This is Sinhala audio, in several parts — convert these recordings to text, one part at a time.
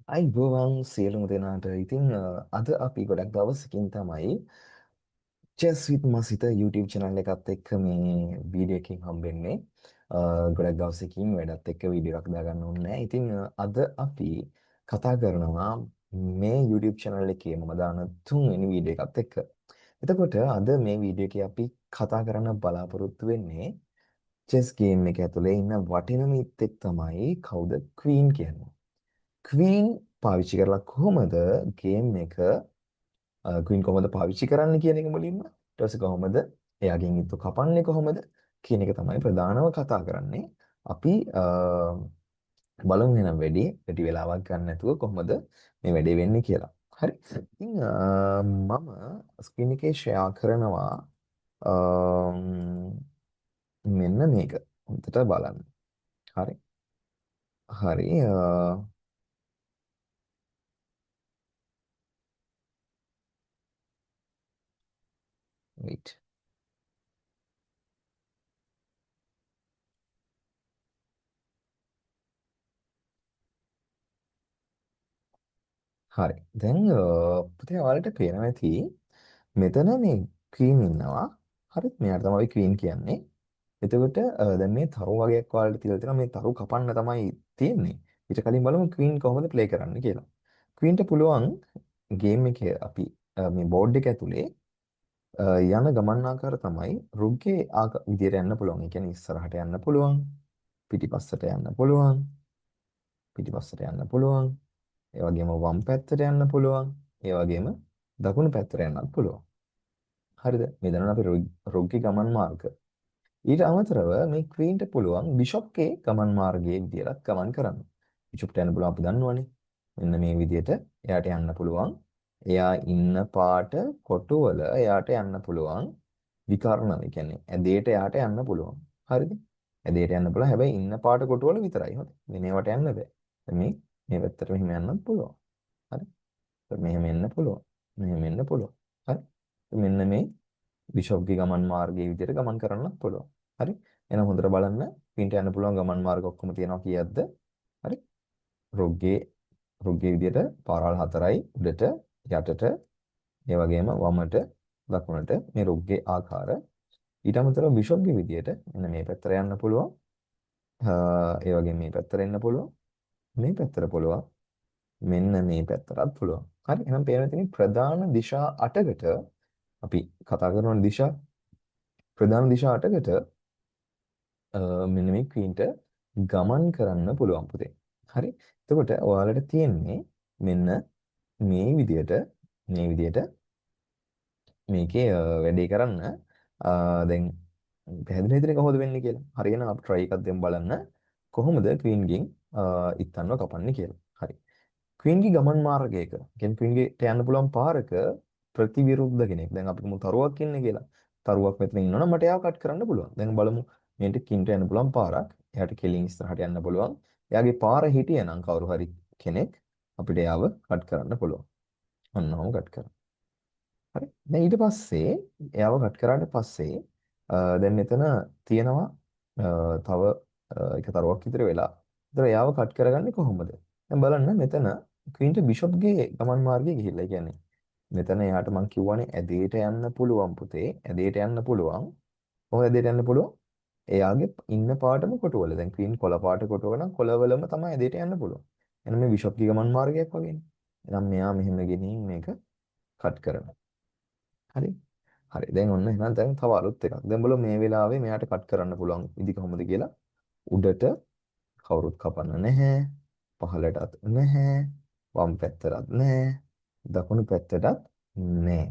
අයිබෝවන් සියලුම දෙනාට. ඉතින් අද අපි ගොඩක් දවසකින් තමයි Chess with Masita YouTube channel එකත් එක්ක මේ වීඩියෝ එකකින් හම්බෙන්නේ. ගොඩක් දවසකින් වැඩත් එක්ක වීඩියෝ එකක් දාගන්න ඕනේ නැහැ. ඉතින් අද අපි කතා කරනවා මේ YouTube channel එකේ මම දාන තුන්වෙනි වීඩියෝ එකත් එක්ක. එතකොට අද මේ වීඩියෝ එකේ අපි කතා කරන්න බලාපොරොත්තු වෙන්නේ chess game එක ඇතුලේ ඉන්න වටිනම ඉත්තෙක් තමයි කවුද? Queen කියන්නේ. Queen පාවිච්චි කරලා කොහොමද ගේම් එක Queen කොහොමද පාවිච්චි කරන්න කියන එක මුලින්ම ඊට පස්සේ කොහොමද එයාගෙන් ඊට කපන්නේ කොහොමද කියන එක තමයි ප්‍රධානව කතා කරන්නේ. අපි බලමු එහෙනම් වැඩි වෙලාවක් ගන්න නැතුව කොහොමද මේ වැඩේ වෙන්නේ කියලා. හරි. ඉතින් මම ස්ක්‍රීන් එකේ ෂෙයා කරනවා මෙන්න මේක. හොඳට බලන්න. හරි. හරි. wait. හරි. දැන් පුතේ ඔයාලට පේනවා ඇති මෙතන මේ ක්වීන් ඉන්නවා. හරිත් මෙයාට තමයි ක්වීන් කියන්නේ. එතකොට දැන් මේ තරු වගේක් ඔයාලට තියලා තියෙනවා. මේ තරු කපන්න තමයි තියෙන්නේ. ඊට කලින් බලමු ක්වීන් කොහොමද ප්ලේ කරන්න කියලා. ක්වීන්ට පුළුවන් ගේම් එකේ අපි මේ බෝඩ් එක ඇතුලේ යන ගමන් ආකාර තමයි රුක්ගේ විදියට යන්න පුළුවන්. ඒ කියන්නේ ඉස්සරහට යන්න පුළුවන්, පිටිපස්සට යන්න පුළුවන්, පිටිපස්සට යන්න පුළුවන්. ඒ වගේම වම් පැත්තට යන්න පුළුවන්. ඒ වගේම දකුණු පැත්තට යන්නත් පුළුවන්. හරිද? මේ දන්නවා අපි රුක්ගේ ගමන් මාර්ග. ඊට අමතරව මේ ක්වීන්ට පුළුවන් බිෂොප්ගේ ගමන් මාර්ගයේ විදියට ගමන් කරන්න. බිෂොප්ට යන්න පුළුවන් අපි දන්නවනේ. මෙන්න මේ විදියට එයාට යන්න පුළුවන්. එයා ඉන්න පාට කොටුවල එයාට යන්න පුළුවන්. විකර්ණ ඒ කියන්නේ ඇදේට එයාට යන්න පුළුවන්. හරිද? ඇදේට යන්න පුළුවන්. හැබැයි ඉන්න පාට කොටුවල විතරයි. හොඳයි. වෙනේවට යන්න බෑ. මේ පැත්තට මෙහෙම යන්නත් පුළුවන්. හරි? මෙහෙම එන්න පුළුවන්. මෙහෙම එන්න පුළුවන්. හරි? මෙන්න මේ බිෂොප්ගේ ගමන් මාර්ගයේ විදිහට ගමන් කරන්නත් පුළුවන්. හරි? එහෙනම් හොඳට බලන්න පින්ට යන්න පුළුවන් ගමන් මාර්ග ඔක්කොම තියෙනවා කීයක්ද? හරි? රුග්ගේ විදිහට පාරවල් 4යි උඩට යටට ඒ වගේම වමට දකුණට මේ රුග්ගේ ආකාර. ඊට අමතරව බිෂොප්ගේ විදිහට මෙන්න මේ පැත්තට යන්න පුළුවන්. ඒ වගේම මේ පැත්තට එන්න පුළුවන්. මේ පැත්තට පුළුවන්. මෙන්න මේ පැත්තටත් පුළුවන්. හරි? එහෙනම් පේනවා තියෙන ප්‍රධාන දිශා 8කට අපි කතා කරන දිශා ප්‍රධාන දිශා 8කට මෙන්න මේ ක්වීන්ට ගමන් කරන්න පුළුවන් පුතේ. හරි. එතකොට ඔයාලට තියෙන්නේ මෙන්න මේ විදියට මේකේ වැඩේ කරන්න දැන් පැහැදිලි හිතේ කොහොමද වෙන්නේ කියලා. හරියනම් අපි try එකක් දෙමු බලන්න. කොහොමද ක්වීන්ගෙන් ඉත්තන්ව කපන්නේ කියලා. හරි. ක්වීන්ගේ ගමන් මාර්ගයක කියන්නේ ක්වීන්ගේට යන්න පුළුවන් පාරක ප්‍රතිවිරුද්ධ කෙනෙක්. දැන් අපි කියමු තරුවක් ඉන්නේ කියලා. තරුවක් මෙතන ඉන්නවනම් මට එයාව කට් කරන්න පුළුවන්. දැන් බලමු මේකට කින්ට යන්න පුළුවන් පාරක්. එයාට කෙලින් ඉස්සරහට යන්න පුළුවන්. එයාගේ පාර හිටියනම් කවුරු හරි කෙනෙක් අපිට එයාව කට් කරන්න පුළුවන්. ඔන්නෝම කට් කරා. හරි. දැන් ඊට පස්සේ එයාව කට් කරාට පස්සේ දැන් මෙතන තියෙනවා තව එක තරුවක් විතර වෙලා. ඒතර එයාව කට් කරගන්නේ කොහොමද? දැන් බලන්න මෙතන ක්වීන්ට බිෂොප්ගේ ගමන් මාර්ගය ගිහිල්ලා. ඒ කියන්නේ මෙතන එයාට මං කිව්වනේ ඇදේට යන්න පුළුවන් පුතේ. ඇදේට යන්න පුළුවන්. කොහොමද ඇදේට යන්න පුළුවන්? එයාගේ ඉන්න පාටම කොටුවල. දැන් ක්වීන් කොළ පාට කොටුවල නම් කොළවලම තමයි ඇදේට යන්න පුළුවන්. එහෙනම් මේ බිෂොප්ගේ ගමන් මාර්ගයක් වගේනේ. එහෙනම් මෙයා මෙහෙම ගෙනින් මේක කට් කරනවා. හරි. හරි. දැන් ඔන්න එහෙනම් දැන් තව අලුත් එකක්. දැන් බලමු මේ වෙලාවේ මෙයාට කට් කරන්න පුළුවන් විදි කොහොමද කියලා. උඩට කවුරුත් කපන්න නැහැ. පහළටත් නැහැ. වම් පැත්තටත් නැහැ. දකුණු පැත්තටත් නැහැ.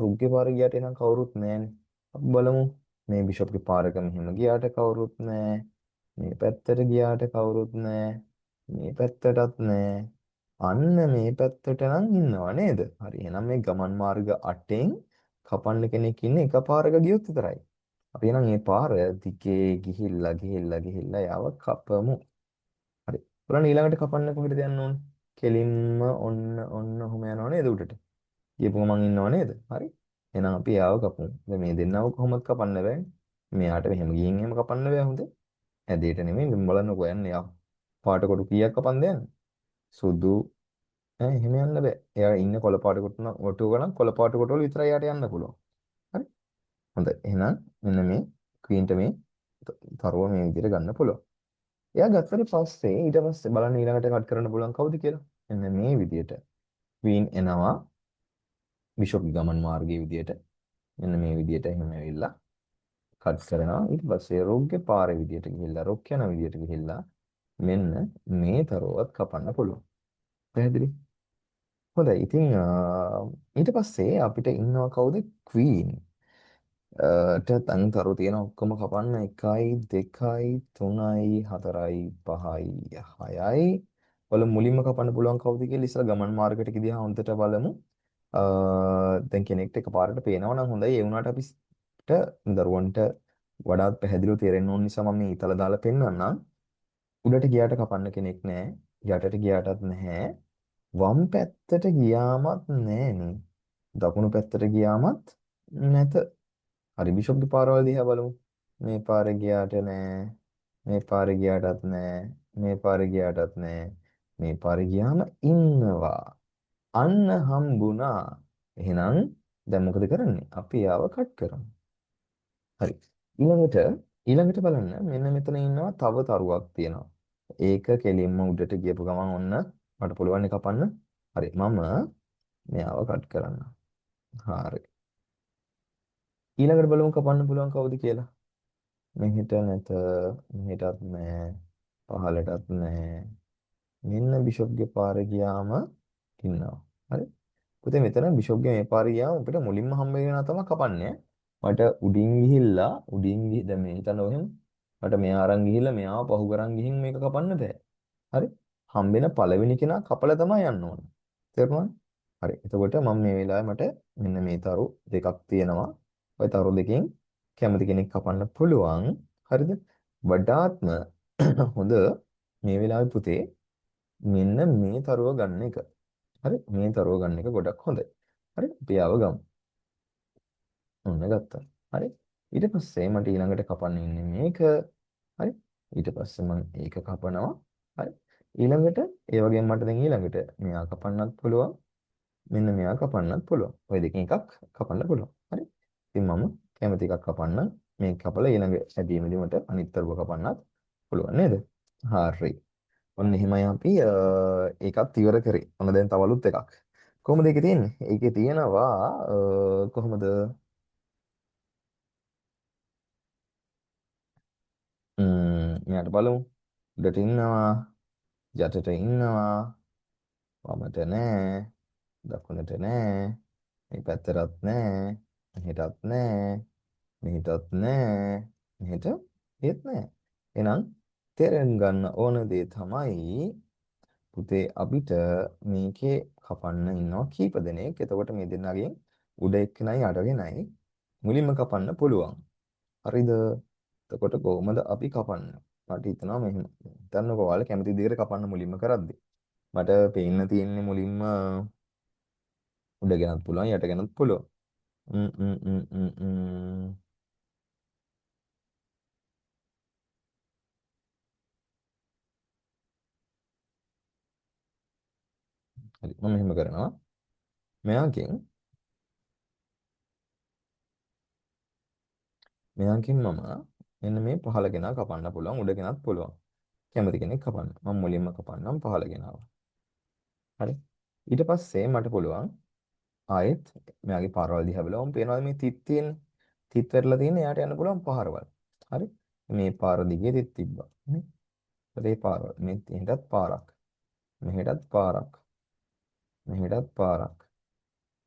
රුග්ගේ පාර ගියට එනම් කවුරුත් නැහැනේ. අපි බලමු මේ බිෂොප්ගේ පාරක මෙහෙම ගියාට කවුරුත් නැහැ. මේ පැත්තට ගියාට කවුරුත් නැහැ. මේ පැත්තටත් නැහැ. අන්න මේ පැත්තට නම් ඉන්නව නේද? හරි. එහෙනම් මේ ගමන් මාර්ග 8න් කපන්න කෙනෙක් ඉන්නේ එක පාරක ගියොත් විතරයි. අපි එහෙනම් මේ පාර දිගේ ගිහිල්ලා යව කපමු. හරි. බලන්න ඊළඟට කපන්න කොහෙද යන්න ඕනේ? කෙලින්ම ඔන්න ඔහොම යනව නේද උඩට? ගියපු ගමන් ඉන්නව නේද? හරි. එහෙනම් අපි යාව කපමු. දැන් මේ දෙන්නව කොහොමද කපන්න බෑ? මෙයාට මෙහෙම ගිහින් එහෙම කපන්න බෑ හොඳ. ඇදේට නෙමෙයි බලන්නකෝ යන්නේ යා. පාට කොටු කීයක් කපන්ද යන්නේ? සුදු ඈ එහෙම යන්න බෑ. එයා ඉන්න කොළ පාට කොටුව ගණන් කොළ පාට කොටවල විතරයි යාට යන්න පුළුවන්. හරි. හොඳයි. එහෙනම් මෙන්න මේ ක්වීන්ට මේ තරුව මේ විදිහට ගන්න පුළුවන්. එයා ගත්තට පස්සේ ඊට පස්සේ බලන්න ඊළඟට කට් කරන්න පුළුවන් කවුද කියලා. මෙන්න මේ විදිහට ක්වීන් එනවා බිෂොප් ගමන් මාර්ගයේ විදිහට. මෙන්න මේ විදිහට එහෙම ඇවිල්ලා කට් කරනවා. ඊට පස්සේ රොක්ගේ පාරේ විදිහට ගිහිල්ලා රොක් යන විදිහට ගිහිල්ලා මෙන්න මේ තරුවත් කපන්න පුළුවන්. පැහැදිලි? හොඳයි. ඉතින් ඊට පස්සේ අපිට ඉන්නවා කවුද? ක්වීන්. ට තන්තරු තියෙන ඔක්කොම කපන්න 1යි 2යි 3යි 4යි 5යි 6යි වල මුලින්ම කපන්න පුළුවන් කවුද කියලා ඉස්සලා ගමන් මාර්ගයට ගියා හොඳට බලමු. දැන් කෙනෙක්ට එකපාරට පේනවා නම් හොඳයි. ඒ වුණාට අපිට දරුවන්ට වඩාත් පැහැදිලිව තේරෙන්න ඕන නිසා මම මේ ඉතල දාලා පෙන්නන්නම්. උඩට ගියාට කපන්න කෙනෙක් නැහැ. යටට ගියාටත් නැහැ. වම් පැත්තට ගියාමත් නැහනේ. දකුණු පැත්තට ගියාමත් නැත. හරි බිෂොප්ගේ පාරවල් දිහා බලමු. මේ පාරේ ගියාට නෑ. මේ පාරේ ගියාටත් නෑ. මේ පාරේ ගියාටත් නෑ. මේ පාරේ ගියාම ඉන්නවා. අන්න හම්බුණා. එහෙනම් දැන් මොකද කරන්නේ? අපි යාව කට් කරමු. හරි. ඊළඟට ඊළඟට බලන්න මෙන්න මෙතන ඉන්නවා තව තරුවක් තියෙනවා. ඒක කෙලින්ම උඩට ගියපු ගමන් ඔන්න මට පුළුවන් නේ කපන්න. හරි. මම මෙයාව කට් කරන්න. හරි. ඊළඟට බලමු කපන්න පුළුවන් කවුද කියලා. මෙහෙට නැත, මෙහෙටත් නෑ, පහලටත් නෑ. මෙන්න බිෂොප්ගේ පාරේ ගියාම ඉන්නවා. හරි. පුතේ මෙතන බිෂොප්ගේ මේ පාරේ ගියාම අපිට මුලින්ම හම්බ වෙනවා තමයි කපන්නේ. මට උඩින් ගිහිල්ලා දැන් මේ හිතන්න ඔහෙම මට මෙහා අරන් ගිහිල්ලා මෙයාව පහු කරන් ගිහින් මේක කපන්න බෑ. හරි. හම්බෙන පළවෙනි කෙනා කපලා තමයි යන්න ඕන. තේරුණාද? හරි. එතකොට මම මේ වෙලාවේ මට මෙන්න මේ තරු දෙකක් තියෙනවා. ওই තරු දෙකෙන් කැමති කෙනෙක් කපන්න පුළුවන්. හරිද? වඩාත්ම හොඳ මේ වෙලාවේ පුතේ මෙන්න මේ තරුව ගන්න එක. හරි? මේ තරුව ගන්න එක ගොඩක් හොඳයි. හරි? අපි ආව ගමු. ඔන්න ගත්තා. හරි? ඊට පස්සේ මට ඊළඟට කපන්න ඉන්නේ මේක. හරි? ඊට පස්සේ මම ඒක කපනවා. හරි? ඊළඟට ඒ වගේම මට දැන් ඊළඟට මෙයා කපන්නත් පුළුවන්. මෙන්න මෙයා කපන්නත් පුළුවන්. ওই දෙකෙන් එකක් කපන්න පුළුවන්. හරි? ඉතින් මම කැමති එකක් කපන්න මේක කපලා ඊළඟ ඇදීමේදී මට අනිත් තරුව කපන්නත් පුළුවන් නේද? හරි. ඔන්න එහෙමයි අපි ඒකත් ඉවර කරේ. ඔන්න දැන් තව අලුත් එකක්. කොහොමද ඒකේ තියෙන්නේ? ඒකේ තියෙනවා කොහොමද මෙයාට බලමු. උඩට ඉන්නවා, යටට ඉන්නවා, වමට නෑ, දකුණට නෑ, මේ පැත්තටත් නෑ, මෙහෙටත් නෑ, මෙහෙටත් නෑ, මෙහෙට ඒත් නෑ. එහෙනම් තේරුම් ගන්න ඕන දේ තමයි පුතේ අපිට මේකේ කපන්න ඉන්නවා කීප දෙනෙක්. එතකොට මේ දෙන්නගෙන් උඩ එක්කෙනයි අඩගෙනයි මුලින්ම කපන්න පුළුවන්. හරිද? එතකොට කොහොමද අපි කපන්නේ? මට හිතෙනවා මෙහෙම. හිතන්නකෝ ඔයාලා කැමති විදිහට කපන්න මුලින්ම කරද්දි. මට පේන්න තියෙන්නේ මුලින්ම උඩ ගෙනත් පුළුවන් යට ගෙනත් පුළුවන්. ම් ම් ම් ම් ම්. හරි මම මෙහෙම කරනවා. මෙයාකින් මම මෙන්න මේ පහළ ගෙනා කපන්න පුළුවන් උඩ ගෙනත් පුළුවන්. කැමති කෙනෙක් කපන්න. මම මුලින්ම කපන්නම් පහළ ගෙනාව. හරි. ඊට පස්සේ මට පුළුවන් ආයෙත් මෙයාගේ පාරවල් දිහා බලවම පේනවා මේ තිත් තියෙන්නේ. තිත් වැටලා තියෙන්නේ එයාට යන්න පුළුවන් පාරවල්. හරි. මේ පාර දිගේ තිත් තිබ්බා. නේ? ඒ පාරවල් මේ මෙහෙටත් පාරක්. මෙහෙටත් පාරක්. මෙහෙටත් පාරක්.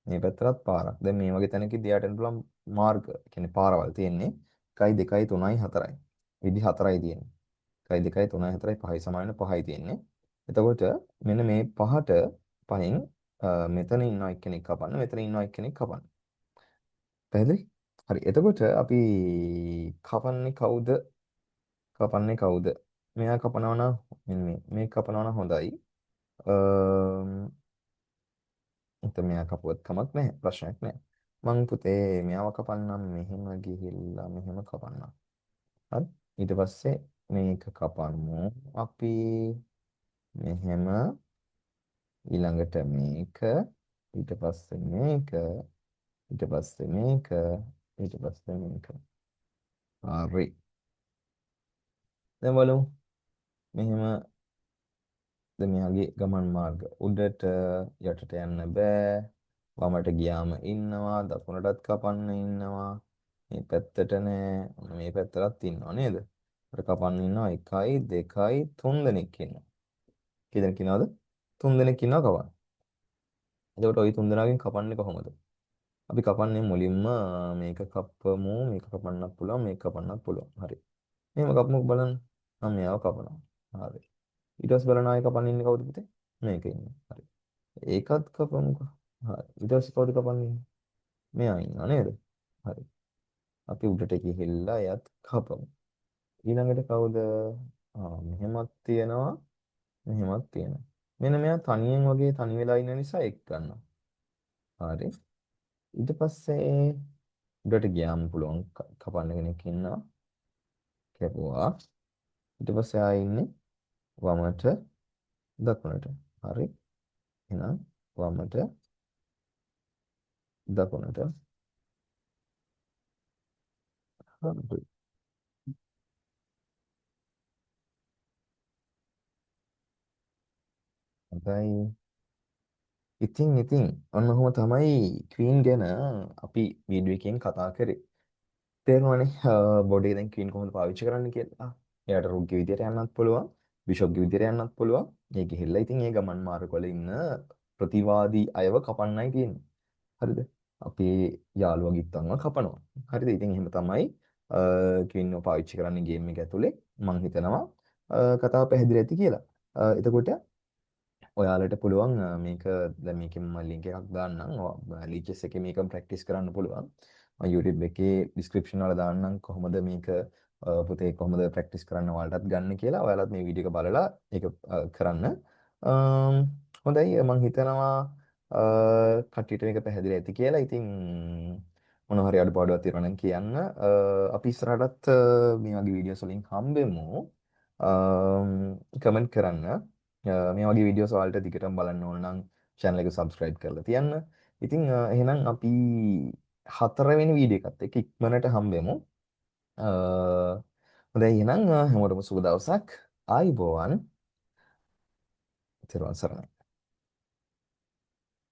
මේ පැත්තටත් පාරක්. දැන් මේ වගේ තැනකදී එයාට යන්න පුළුවන් මාර්ග, කියන්නේ පාරවල් තියෙන්නේ 1 2 3 4යි. විදි 4යි තියෙන්නේ. 1 2 3 4 5යි සමාන 5යි තියෙන්නේ. එතකොට මෙන්න මේ පහට පහෙන් මෙතන ඉන්නවා එක්කෙනෙක් කපන්න මෙතන ඉන්නවා එක්කෙනෙක් කපන්න. පැහැදිලි? හරි. එතකොට අපි කපන්නේ කවුද? කපන්නේ කවුද? මෙයා කපනවා නම් මෙන්න මේ කපනවා නම් හොඳයි. එතකොට මෙයා කපුවත් කමක් නැහැ. ප්‍රශ්නයක් නැහැ. මං පුතේ මෙයාව කපන්නම් මෙහෙම ගිහිල්ලා මෙහෙම කපන්නම්. හරි. ඊට පස්සේ මේක කපන්නු අපි මෙහෙම ඊළඟට මේක, ඊට පස්සේ මේක, ඊට පස්සේ මේක, ඊට පස්සේ මේක. හරි. දැන් බලමු. මෙහෙම දැන් මෙයාගේ ගමන් මාර්ග උඩට යටට යන්න බෑ. වමට ගියාම ඉන්නවා, දකුණටත් කපන්න ඉන්නවා. මේ පැත්තට නෑ. ඔන්න මේ පැත්තටත් ඉන්නවා නේද? අර කපන්න ඉන්නවා 1යි 2යි 3 දෙනෙක් ඉන්නවා. කී දෙනෙක් ඉන්නවද? 3 දෙනෙක් ඉන්නවා කපන්න. එතකොට ওই 3 දෙනාගෙන් කපන්නේ කොහොමද? අපි කපන්නේ මුලින්ම මේක කපමු, මේක කපන්නත් පුළුවන්, මේක කපන්නත් පුළුවන්. හරි. මෙහෙම කපමුක බලන්න. මම මෙයාව කපනවා. හරි. ඊට පස්සේ බලන්න ආයෙ කපන්න ඉන්නේ කවුද පුතේ? මේක ඉන්නේ. හරි. ඒකත් කපමුකෝ. හරි. ඊට පස්සේ කවුද කපන්නේ? මෙයා ඉන්නවා නේද? හරි. අපි උඩට ගිහිල්ලා එයත් කපමු. ඊළඟට කවුද? මෙහෙමත් තියෙනවා. මෙහෙමත් තියෙනවා. මෙන්න මෙයා තනියෙන් වගේ තනි වෙලා ඉන්න නිසා එක් ගන්නවා. හරි. ඊට පස්සේ උඩට ගියාම පුළුවන් කපන්න කෙනෙක් ඉන්නවා. කැපුවා. ඊට පස්සේ ආයෙ ඉන්නේ වමට දකුණට. හරි. එහෙනම් වමට දකුණට. හරි. හොඳයි. ඉතින් ඔන්න ඔහොම තමයි ක්වීන් ගැන අපි වීඩියෝ එකෙන් කතා කරේ. තේරුණානේ බොඩි දැන් ක්වීන් කොහොමද පාවිච්චි කරන්න කියලා. එයාට රුක්ගේ විදියට යන්නත් පුළුවන්, බිෂොප්ගේ විදියට යන්නත් පුළුවන්. මේ ගිහිල්ලා ඉතින් ඒ ගමන් මාර්ගවල ඉන්න ප්‍රතිවාදී අයව කපන්නයි තියෙන්නේ. හරිද? අපේ යාළුවා ගිත්තන්ව කපනවා. හරිද? ඉතින් එහෙම තමයි ක්වීන්ව පාවිච්චි කරන්න ගේම් එක ඇතුලේ. මම හිතනවා කතාව පැහැදිලි ඇති කියලා. එතකොට ඔයාලට පුළුවන් මේක දැන් මේකෙන් මම ලින්ක් එකක් දාන්නම් ලීචස් එකේ මේක ප්‍රැක්ටිස් කරන්න පුළුවන් මම YouTube එකේ ඩිස්ක්‍රිප්ෂන් වල දාන්නම් කොහොමද මේක පුතේ කොහොමද ප්‍රැක්ටිස් කරන්න ඔයාලටත් ගන්න කියලා ඔයාලත් මේ වීඩියෝ එක බලලා ඒක කරන්න හොඳයි මම හිතනවා කට්ටියට මේක පැහැදිලි ඇති කියලා ඉතින් මොන හරි අඩුපාඩුවක් තියෙනවා නම් කියන්න අපි ඉස්සරහටත් මේ වගේ වීඩියෝස් වලින් හම්බෙමු කමෙන්ට් කරන්න මේ වගේ වීඩියෝස් ඔයාලට දිගටම බලන්න ඕන නම් channel එක subscribe කරලා තියන්න. ඉතින් එහෙනම් අපි හතරවෙනි වීඩියෝ එකත් එක්ක ඉක්මනට හම්බෙමු. අ, හොඳයි එහෙනම් හැමෝටම සුබ දවසක්. ආයුබෝවන්. ත්වන් සරණයි.